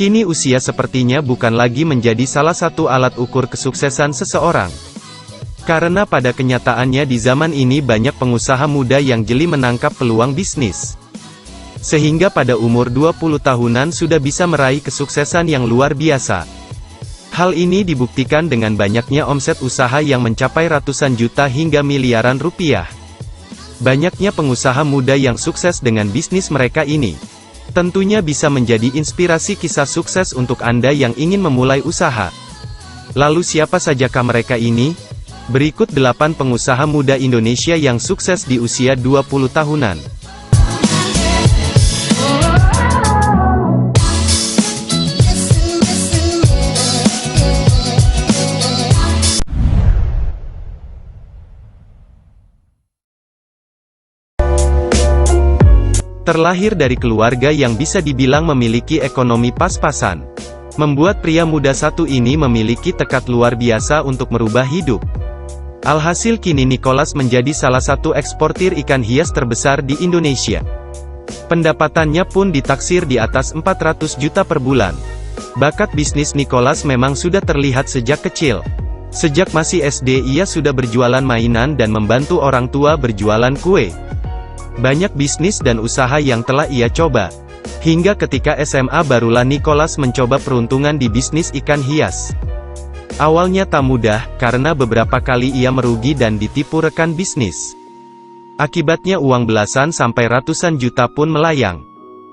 Kini usia sepertinya bukan lagi menjadi salah satu alat ukur kesuksesan seseorang. Karena pada kenyataannya di zaman ini banyak pengusaha muda yang jeli menangkap peluang bisnis. Sehingga pada umur 20 tahunan sudah bisa meraih kesuksesan yang luar biasa. Hal ini dibuktikan dengan banyaknya omset usaha yang mencapai ratusan juta hingga miliaran rupiah. Banyaknya pengusaha muda yang sukses dengan bisnis mereka ini. Tentunya bisa menjadi inspirasi kisah sukses untuk Anda yang ingin memulai usaha. Lalu siapa sajakah mereka ini? Berikut 8 pengusaha muda Indonesia yang sukses di usia 20 tahunan. Terlahir dari keluarga yang bisa dibilang memiliki ekonomi pas-pasan. Membuat pria muda satu ini memiliki tekad luar biasa untuk merubah hidup. Alhasil kini Nicholas menjadi salah satu eksportir ikan hias terbesar di Indonesia. Pendapatannya pun ditaksir di atas 400 juta per bulan. Bakat bisnis Nicholas memang sudah terlihat sejak kecil. Sejak masih SD ia sudah berjualan mainan dan membantu orang tua berjualan kue. Banyak bisnis dan usaha yang telah ia coba. Hingga ketika SMA barulah Nicholas mencoba peruntungan di bisnis ikan hias. Awalnya tak mudah, karena beberapa kali ia merugi dan ditipu rekan bisnis. Akibatnya uang belasan sampai ratusan juta pun melayang.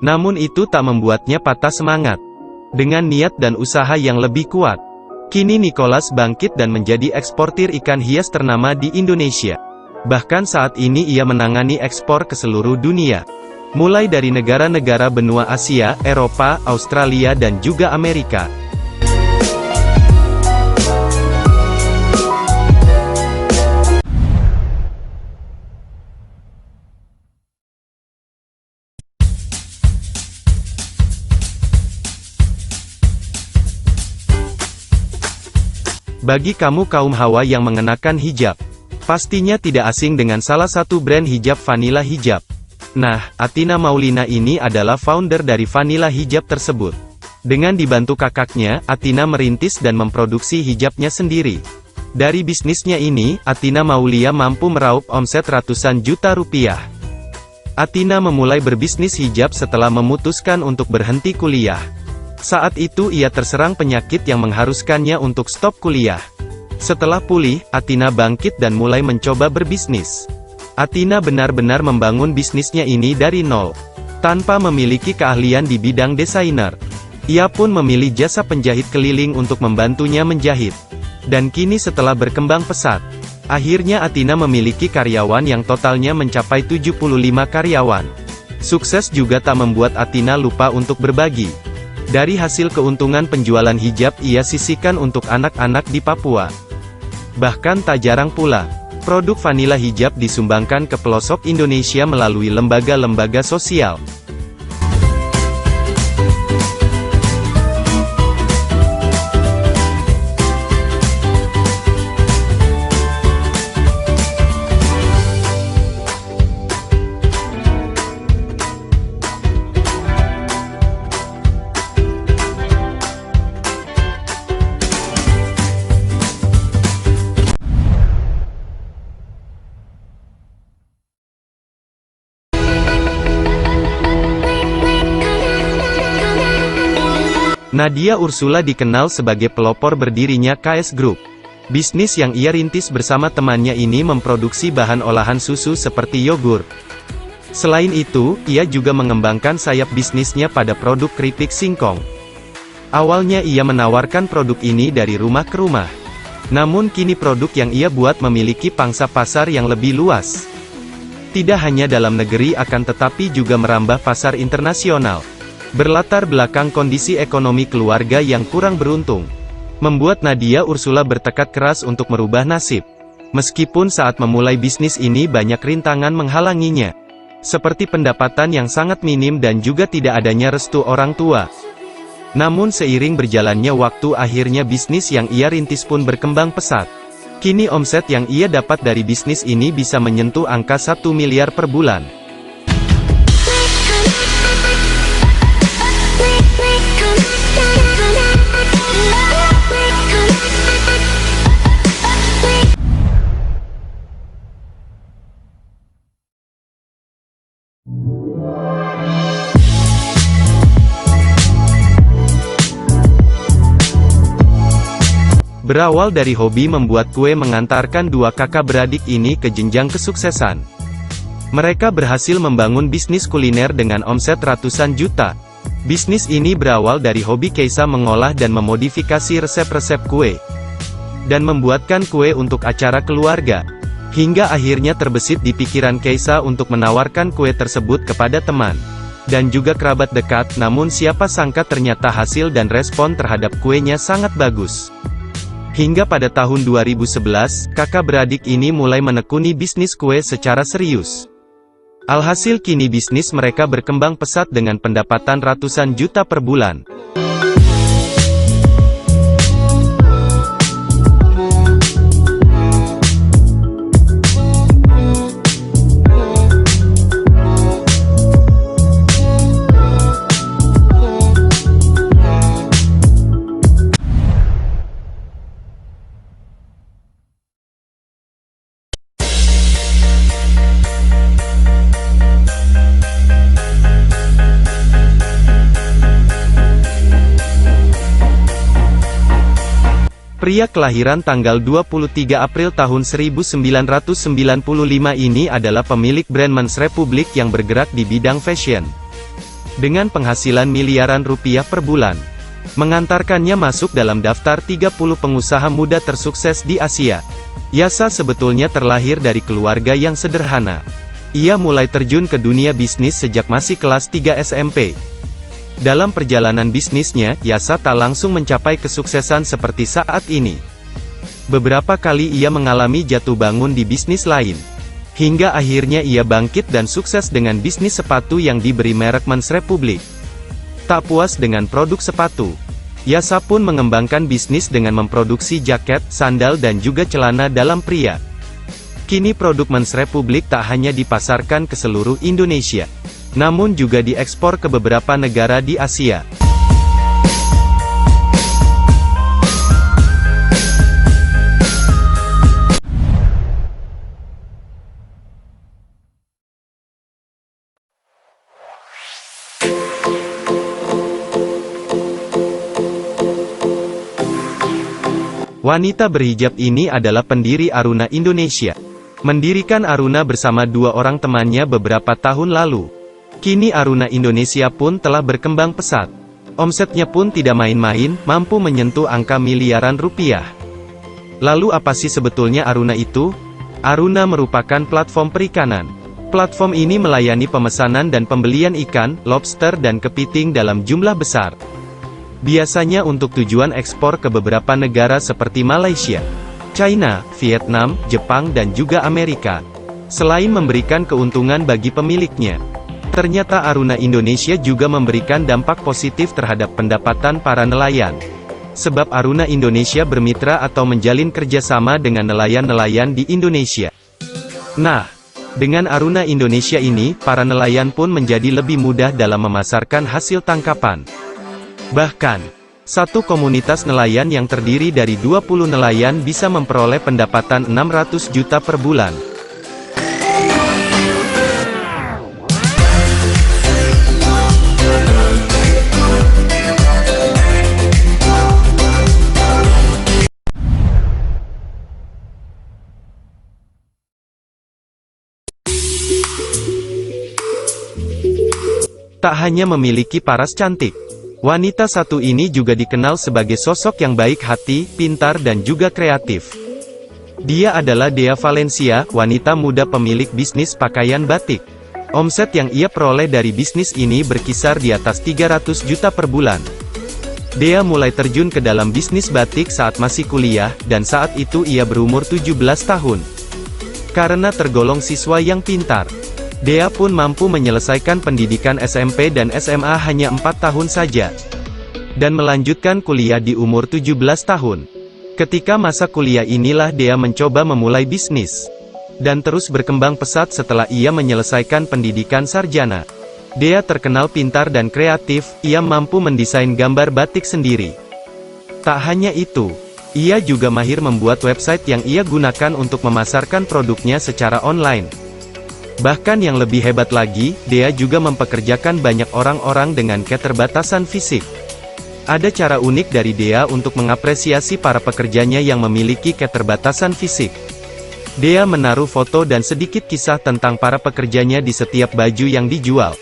Namun itu tak membuatnya patah semangat. Dengan niat dan usaha yang lebih kuat, kini Nicholas bangkit dan menjadi eksportir ikan hias ternama di Indonesia. Bahkan saat ini ia menangani ekspor ke seluruh dunia. Mulai dari negara-negara benua Asia, Eropa, Australia dan juga Amerika. Bagi kamu kaum hawa yang mengenakan hijab, pastinya tidak asing dengan salah satu brand hijab Vanilla Hijab. Nah, Athina Maulina ini adalah founder dari Vanilla Hijab tersebut. Dengan dibantu kakaknya, Athina merintis dan memproduksi hijabnya sendiri. Dari bisnisnya ini, Athina Maulia mampu meraup omset ratusan juta rupiah. Athina memulai berbisnis hijab setelah memutuskan untuk berhenti kuliah. Saat itu ia terserang penyakit yang mengharuskannya untuk stop kuliah. Setelah pulih, Athina bangkit dan mulai mencoba berbisnis. Athina benar-benar membangun bisnisnya ini dari nol. Tanpa memiliki keahlian di bidang desainer. Ia pun memilih jasa penjahit keliling untuk membantunya menjahit. Dan kini setelah berkembang pesat, akhirnya Athina memiliki karyawan yang totalnya mencapai 75 karyawan. Sukses juga tak membuat Athina lupa untuk berbagi. Dari hasil keuntungan penjualan hijab ia sisihkan untuk anak-anak di Papua. Bahkan tak jarang pula, produk Vanilla Hijab disumbangkan ke pelosok Indonesia melalui lembaga-lembaga sosial. Nadia Ursula dikenal sebagai pelopor berdirinya KS Group. Bisnis yang ia rintis bersama temannya ini memproduksi bahan olahan susu seperti yogurt. Selain itu, ia juga mengembangkan sayap bisnisnya pada produk keripik singkong. Awalnya ia menawarkan produk ini dari rumah ke rumah. Namun kini produk yang ia buat memiliki pangsa pasar yang lebih luas. Tidak hanya dalam negeri akan tetapi juga merambah pasar internasional. Berlatar belakang kondisi ekonomi keluarga yang kurang beruntung, membuat Nadia Ursula bertekad keras untuk merubah nasib. Meskipun saat memulai bisnis ini banyak rintangan menghalanginya, seperti pendapatan yang sangat minim dan juga tidak adanya restu orang tua. Namun seiring berjalannya waktu akhirnya bisnis yang ia rintis pun berkembang pesat. Kini omset yang ia dapat dari bisnis ini bisa menyentuh angka 1 miliar per bulan. Come Berawal dari hobi membuat kue mengantarkan dua kakak beradik ini ke jenjang kesuksesan. Mereka berhasil membangun bisnis kuliner dengan omset ratusan juta. Bisnis ini berawal dari hobi Keisa mengolah dan memodifikasi resep-resep kue, dan membuatkan kue untuk acara keluarga. Hingga akhirnya terbesit di pikiran Keisa untuk menawarkan kue tersebut kepada teman dan juga kerabat dekat, namun siapa sangka ternyata hasil dan respon terhadap kuenya sangat bagus. Hingga pada tahun 2011, kakak beradik ini mulai menekuni bisnis kue secara serius. Alhasil kini bisnis mereka berkembang pesat dengan pendapatan ratusan juta per bulan. Pria kelahiran tanggal 23 April tahun 1995 ini adalah pemilik brand Men's Republic yang bergerak di bidang fashion. Dengan penghasilan miliaran rupiah per bulan, mengantarkannya masuk dalam daftar 30 pengusaha muda tersukses di Asia. Yasa sebetulnya terlahir dari keluarga yang sederhana. Ia mulai terjun ke dunia bisnis sejak masih kelas 3 SMP. Dalam perjalanan bisnisnya, Yasa tak langsung mencapai kesuksesan seperti saat ini. Beberapa kali ia mengalami jatuh bangun di bisnis lain. Hingga akhirnya ia bangkit dan sukses dengan bisnis sepatu yang diberi merek Men's Republic. Tak puas dengan produk sepatu, Yasa pun mengembangkan bisnis dengan memproduksi jaket, sandal dan juga celana dalam pria. Kini produk Men's Republic tak hanya dipasarkan ke seluruh Indonesia, namun juga diekspor ke beberapa negara di Asia. Wanita berhijab ini adalah pendiri Aruna Indonesia. Mendirikan Aruna bersama dua orang temannya beberapa tahun lalu. Kini Aruna Indonesia pun telah berkembang pesat. Omsetnya pun tidak main-main, mampu menyentuh angka miliaran rupiah. Lalu apa sih sebetulnya Aruna itu? Aruna merupakan platform perikanan. Platform ini melayani pemesanan dan pembelian ikan, lobster dan kepiting dalam jumlah besar. Biasanya untuk tujuan ekspor ke beberapa negara seperti Malaysia, China, Vietnam, Jepang dan juga Amerika. Selain memberikan keuntungan bagi pemiliknya, ternyata Aruna Indonesia juga memberikan dampak positif terhadap pendapatan para nelayan. Sebab Aruna Indonesia bermitra atau menjalin kerjasama dengan nelayan-nelayan di Indonesia. Nah, dengan Aruna Indonesia ini, para nelayan pun menjadi lebih mudah dalam memasarkan hasil tangkapan. Bahkan, satu komunitas nelayan yang terdiri dari 20 nelayan bisa memperoleh pendapatan 600 juta per bulan. Tak hanya memiliki paras cantik, wanita satu ini juga dikenal sebagai sosok yang baik hati, pintar dan juga kreatif. Dia adalah Dea Valencia, wanita muda pemilik bisnis pakaian batik. Omset yang ia peroleh dari bisnis ini berkisar di atas 300 juta per bulan. Dea mulai terjun ke dalam bisnis batik saat masih kuliah, dan saat itu ia berumur 17 tahun. Karena tergolong siswa yang pintar, Dea pun mampu menyelesaikan pendidikan SMP dan SMA hanya 4 tahun saja, dan melanjutkan kuliah di umur 17 tahun. Ketika masa kuliah inilah Dea mencoba memulai bisnis, dan terus berkembang pesat setelah ia menyelesaikan pendidikan sarjana. Dea terkenal pintar dan kreatif, ia mampu mendesain gambar batik sendiri. Tak hanya itu, ia juga mahir membuat website yang ia gunakan untuk memasarkan produknya secara online. Bahkan yang lebih hebat lagi, Dea juga mempekerjakan banyak orang-orang dengan keterbatasan fisik. Ada cara unik dari Dea untuk mengapresiasi para pekerjanya yang memiliki keterbatasan fisik. Dea menaruh foto dan sedikit kisah tentang para pekerjanya di setiap baju yang dijual.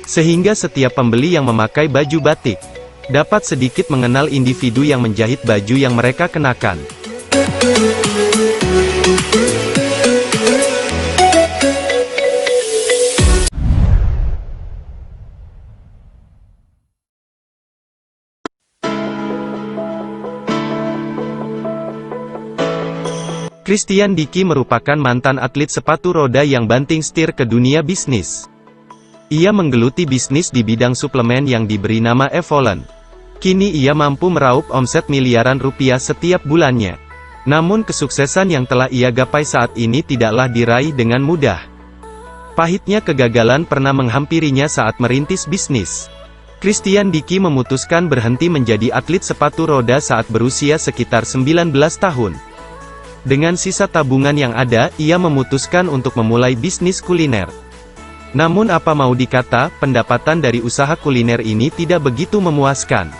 Sehingga setiap pembeli yang memakai baju batik dapat sedikit mengenal individu yang menjahit baju yang mereka kenakan. Christian Dicky merupakan mantan atlet sepatu roda yang banting setir ke dunia bisnis. Ia menggeluti bisnis di bidang suplemen yang diberi nama Evolen. Kini ia mampu meraup omset miliaran rupiah setiap bulannya. Namun kesuksesan yang telah ia gapai saat ini tidaklah diraih dengan mudah. Pahitnya kegagalan pernah menghampirinya saat merintis bisnis. Christian Dicky memutuskan berhenti menjadi atlet sepatu roda saat berusia sekitar 19 tahun. Dengan sisa tabungan yang ada, ia memutuskan untuk memulai bisnis kuliner. Namun apa mau dikata, pendapatan dari usaha kuliner ini tidak begitu memuaskan.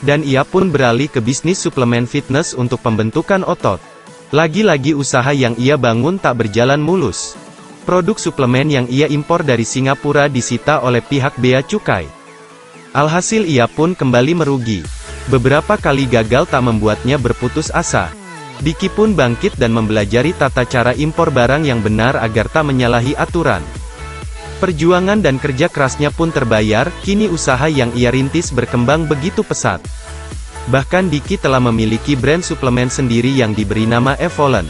Dan ia pun beralih ke bisnis suplemen fitness untuk pembentukan otot. Lagi-lagi usaha yang ia bangun tak berjalan mulus. Produk suplemen yang ia impor dari Singapura disita oleh pihak bea cukai. Alhasil ia pun kembali merugi. Beberapa kali gagal tak membuatnya berputus asa. Dicky pun bangkit dan mempelajari tata cara impor barang yang benar agar tak menyalahi aturan. Perjuangan dan kerja kerasnya pun terbayar, kini usaha yang ia rintis berkembang begitu pesat. Bahkan Dicky telah memiliki brand suplemen sendiri yang diberi nama Evolen.